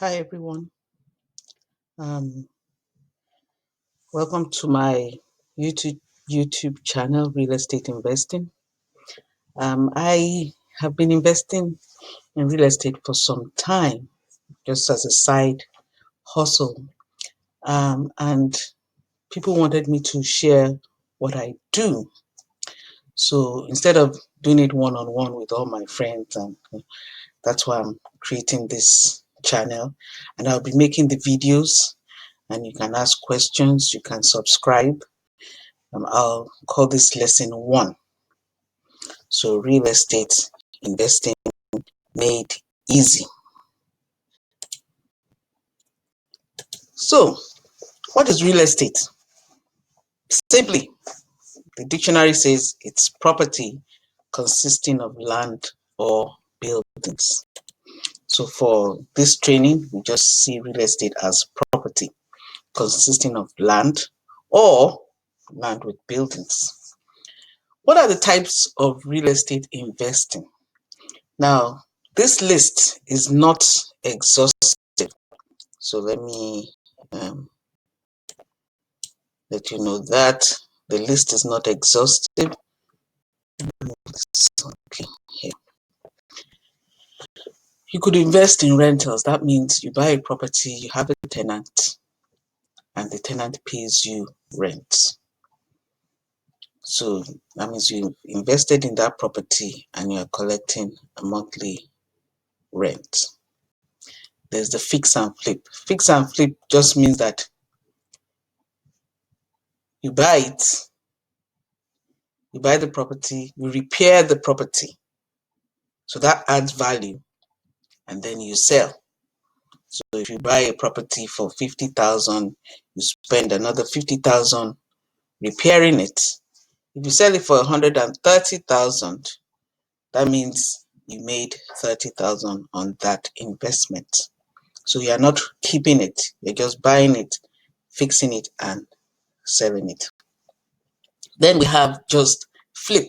Hi everyone. Um, Welcome to my YouTube channel, Real Estate Investing. I have been investing in real estate for some time, just as a side hustle. And people wanted me to share what I do. So instead of doing it one-on-one with all my friends, and that's why I'm creating this channel. And I'll be making the videos, and you can ask questions, you can subscribe. I'll call this lesson 1. So real estate investing made easy. So what is real estate? Simply, the dictionary says it's property consisting of land or buildings. So for this training, we just see real estate as property consisting of land or land with buildings. What are the types of real estate investing? Now, this list is not exhaustive. So let me let you know that the list is not exhaustive. Okay, here. You could invest in rentals. That means you buy a property, you have a tenant, and the tenant pays you rent. So that means you invested in that property and you're collecting a monthly rent. There's the fix and flip. Fix and flip just means that you buy it, you buy the property, you repair the property. So that adds value, and then you sell. So if you buy a property for 50,000, you spend another 50,000 repairing it. If you sell it for 130,000, that means you made 30,000 on that investment. So you are not keeping it, you're just buying it, fixing it, and selling it. Then we have just flip.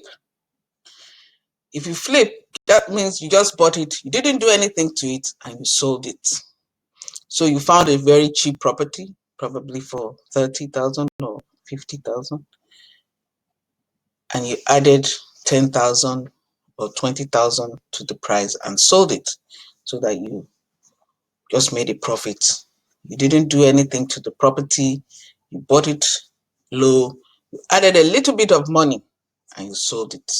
If you flip, that means you just bought it, you didn't do anything to it, and you sold it. So you found a very cheap property, probably for 30,000 or 50,000, and you added 10,000 or 20,000 to the price and sold it, so that you just made a profit. You didn't do anything to the property, you bought it low, you added a little bit of money and you sold it.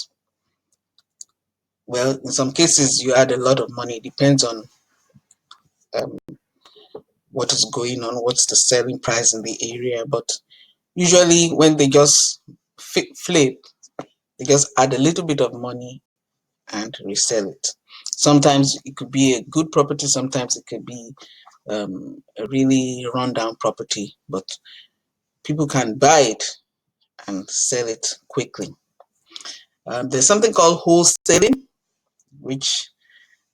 Well, in some cases you add a lot of money. It depends on what is going on, what's the selling price in the area. But usually when they just flip, they just add a little bit of money and resell it. Sometimes it could be a good property, sometimes it could be a really rundown property, but people can buy it and sell it quickly. There's something called wholesaling, which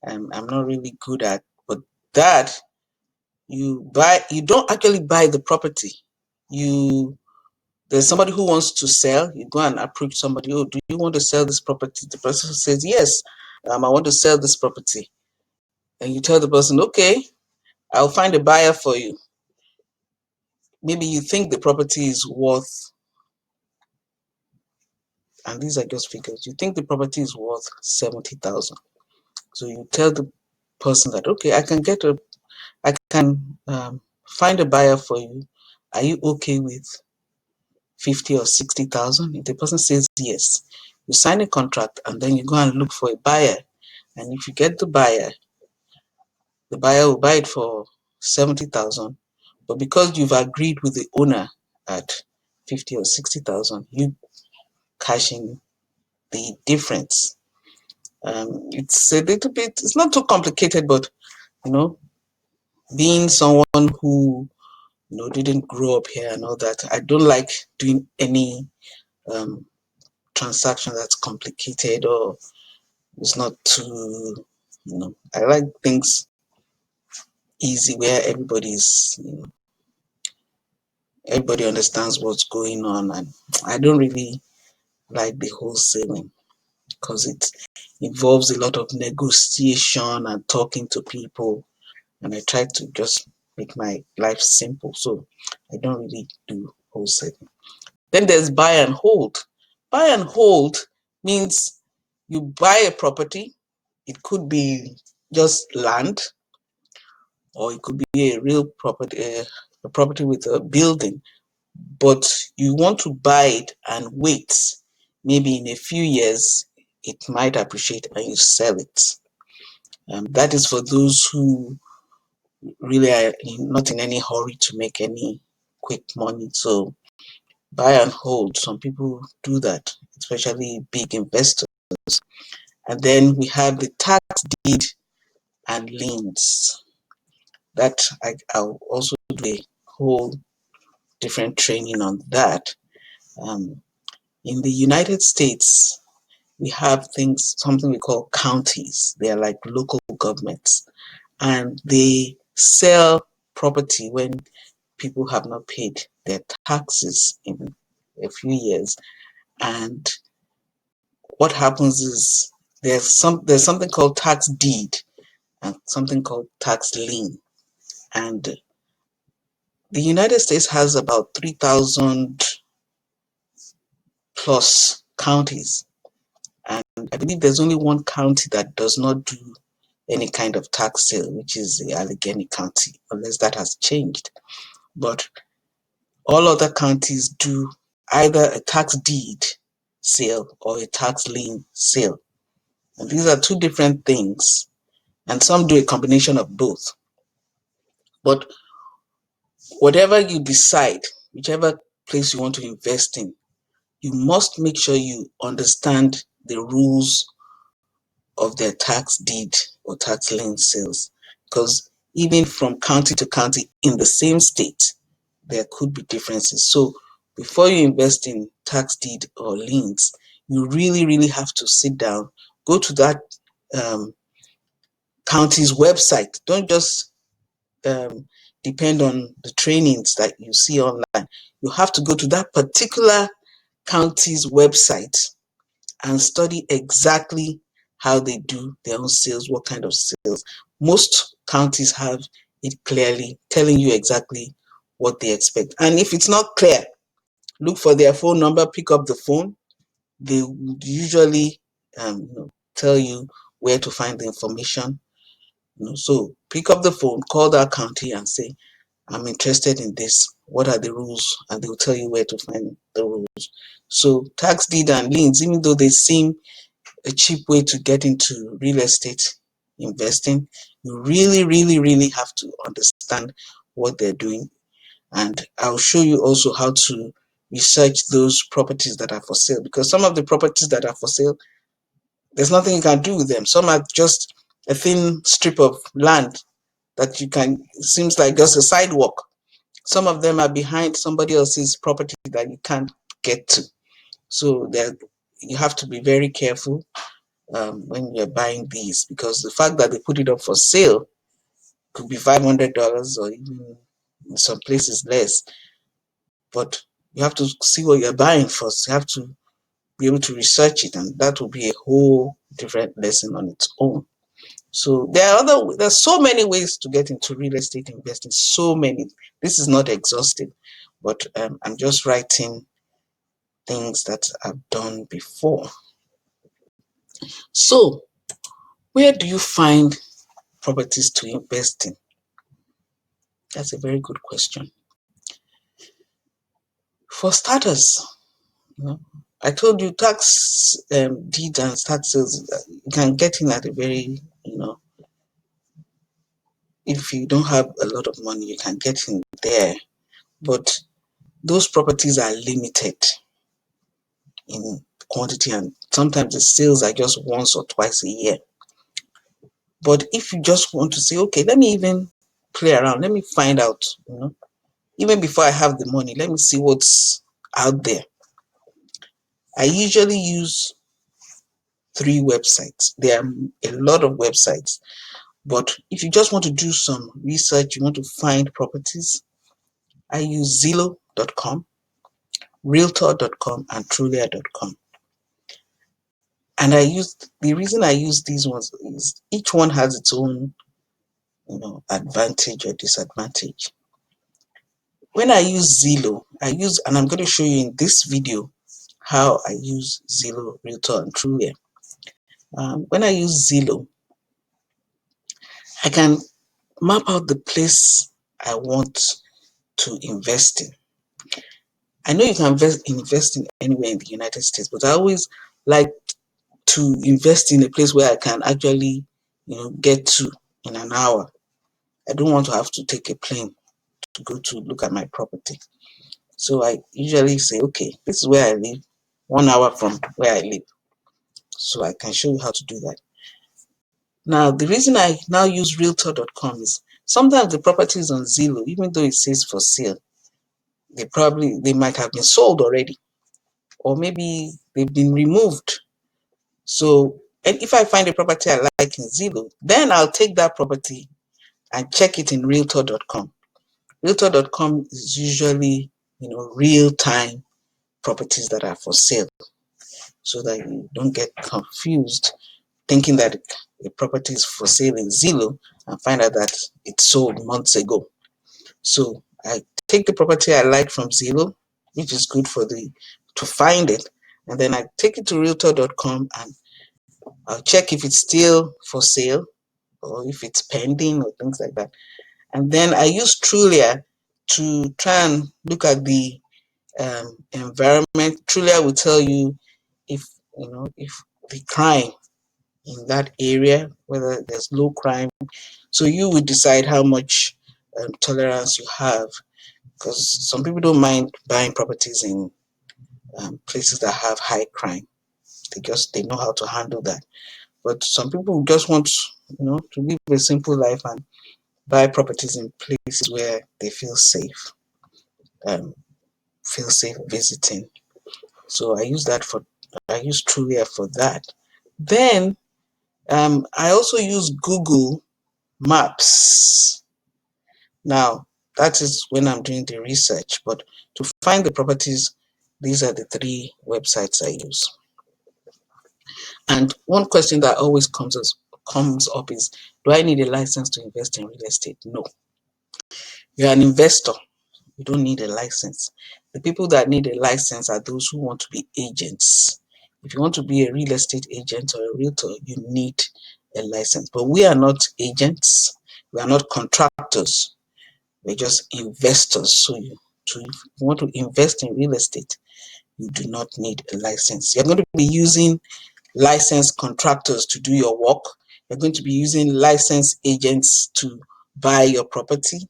I'm not really good at, but that you don't actually buy the property. There's somebody who wants to sell. You go and approach somebody. Oh, do you want to sell this property? The person says yes. I want to sell this property. And you tell the person, okay, I'll find a buyer for you. Maybe you think the property is worth, and these are just figures, you think the property is worth 70,000. So you tell the person that, okay, I can find a buyer for you. Are you okay with 50 or 60,000? If the person says yes, you sign a contract and then you go and look for a buyer. And if you get the buyer will buy it for 70,000. But because you've agreed with the owner at 50 or 60,000, you cash in the difference. It's a little bit, it's not too complicated, but being someone who didn't grow up here and all that, I don't like doing any transaction that's complicated or it's not too, I like things easy where everybody understands what's going on, and I don't really like the wholesaling because it involves a lot of negotiation and talking to people, and I try to just make my life simple. So I don't really do wholesaling. Then there's buy and hold. Buy and hold means you buy a property. It could be just land, or it could be a real property, a property with a building, but you want to buy it and wait. Maybe in a few years, it might appreciate and you sell it. That is for those who really are not in any hurry to make any quick money. So buy and hold, some people do that, especially big investors. And then we have the tax deed and liens. That I'll also do a whole different training on that. In the United States, we have something we call counties. They are like local governments, and they sell property when people have not paid their taxes in a few years. And what happens is there's something called tax deed and something called tax lien. And the United States has about 3,000 plus counties. And I believe there's only one county that does not do any kind of tax sale, which is the Allegheny County, unless that has changed. But all other counties do either a tax deed sale or a tax lien sale. And these are two different things. And some do a combination of both. But whatever you decide, whichever place you want to invest in, you must make sure you understand the rules of their tax deed or tax lien sales. Because even from county to county in the same state, there could be differences. So before you invest in tax deed or liens, you really, really have to sit down, go to that county's website. Don't just depend on the trainings that you see online. You have to go to that particular county's website and study exactly how they do their own sales, what kind of sales. Most counties have it clearly telling you exactly what they expect. And if it's not clear, look for their phone number, pick up the phone. They would usually tell you where to find the information. So pick up the phone, call that county and say, I'm interested in this. What are the rules? And they'll tell you where to find the rules. So tax deed and liens, even though they seem a cheap way to get into real estate investing, you really, really, really have to understand what they're doing. And I'll show you also how to research those properties that are for sale, because some of the properties that are for sale, there's nothing you can do with them. Some are just a thin strip of land that you can, it seems like just a sidewalk. Some of them are behind somebody else's property that you can't get to. So you have to be very careful when you're buying these, because the fact that they put it up for sale could be $500 or even in some places less. But you have to see what you're buying first. You have to be able to research it, and that will be a whole different lesson on its own. So there's so many ways to get into real estate investing. So many. This is not exhaustive, but I'm just writing things that I've done before. So where do you find properties to invest in? That's a very good question. For starters, I told you tax deed and taxes, you can get in at a very, if you don't have a lot of money, you can get in there. But those properties are limited in quantity, and sometimes the sales are just once or twice a year. But if you just want to say, okay, let me even play around, let me find out, even before I have the money, let me see what's out there. I usually use 3 websites. There are a lot of websites, but if you just want to do some research, you want to find properties, I use Zillow.com, Realtor.com, and Trulia.com. And the reason I use these ones is each one has its own advantage or disadvantage. When I use Zillow, and I'm going to show you in this video how I use Zillow, Realtor, and Trulia. When I use Zillow, I can map out the place I want to invest in. I know you can invest in anywhere in the United States, but I always like to invest in a place where I can actually, get to in an hour. I don't want to have to take a plane to go to look at my property. So I usually say, okay, this is where I live, 1 hour from where I live. So I can show you how to do that. Now, the reason I now use Realtor.com is sometimes the properties on Zillow, even though it says for sale, they might have been sold already, or maybe they've been removed. So, and if I find a property I like in Zillow, then I'll take that property and check it in Realtor.com. Realtor.com is usually, real-time properties that are for sale, so that you don't get confused thinking that a property is for sale in Zillow and find out that it sold months ago. So I take the property I like from Zillow, which is good to find it, and then I take it to Realtor.com and I'll check if it's still for sale or if it's pending or things like that. And then I use Trulia to try and look at the environment. Trulia will tell you if the crime in that area, whether there's low crime. So you would decide how much tolerance you have, because some people don't mind buying properties in places that have high crime. They know how to handle that. But some people just want to live a simple life and buy properties in places where they feel safe visiting. So I use Trulia for that. Then I also use Google Maps. Now, that is when I'm doing the research, but to find the properties, these are the 3 websites I use. And one question that always comes up is, do I need a license to invest in real estate? No. You're an investor. You don't need a license. The people that need a license are those who want to be agents. If you want to be a real estate agent or a realtor, you need a license. But we are not agents. We are not contractors. We're just investors. So if you want to invest in real estate, you do not need a license. You're going to be using licensed contractors to do your work. You're going to be using licensed agents to buy your property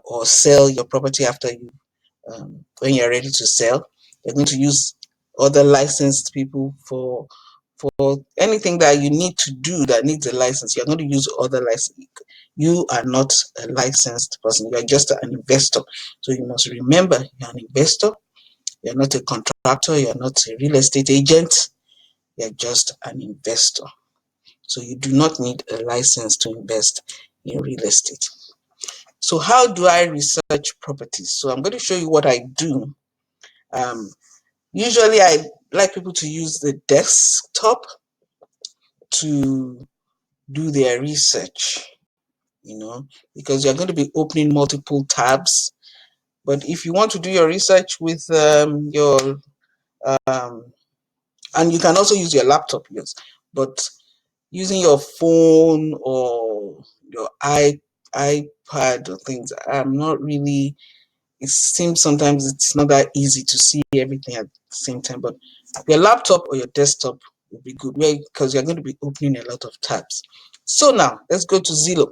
or sell your property after when you're ready to sell. You're going to use other licensed people for anything that you need to do that needs a license. You're going to use other license. You are not a licensed person. You are just an investor. So you must remember, you're an investor. You're not a contractor. You're not a real estate agent. You're just an investor. So you do not need a license to invest in real estate. So how do I research properties? So I'm going to show you what I do. Usually I like people to use the desktop to do their research, because you're going to be opening multiple tabs. But if you want to do your research with your and you can also use your laptop, yes, but using your phone or your iPad or things, I'm not really, it seems sometimes it's not that easy to see everything at the same time. But your laptop or your desktop will be good, because you're going to be opening a lot of tabs. So now let's go to Zillow.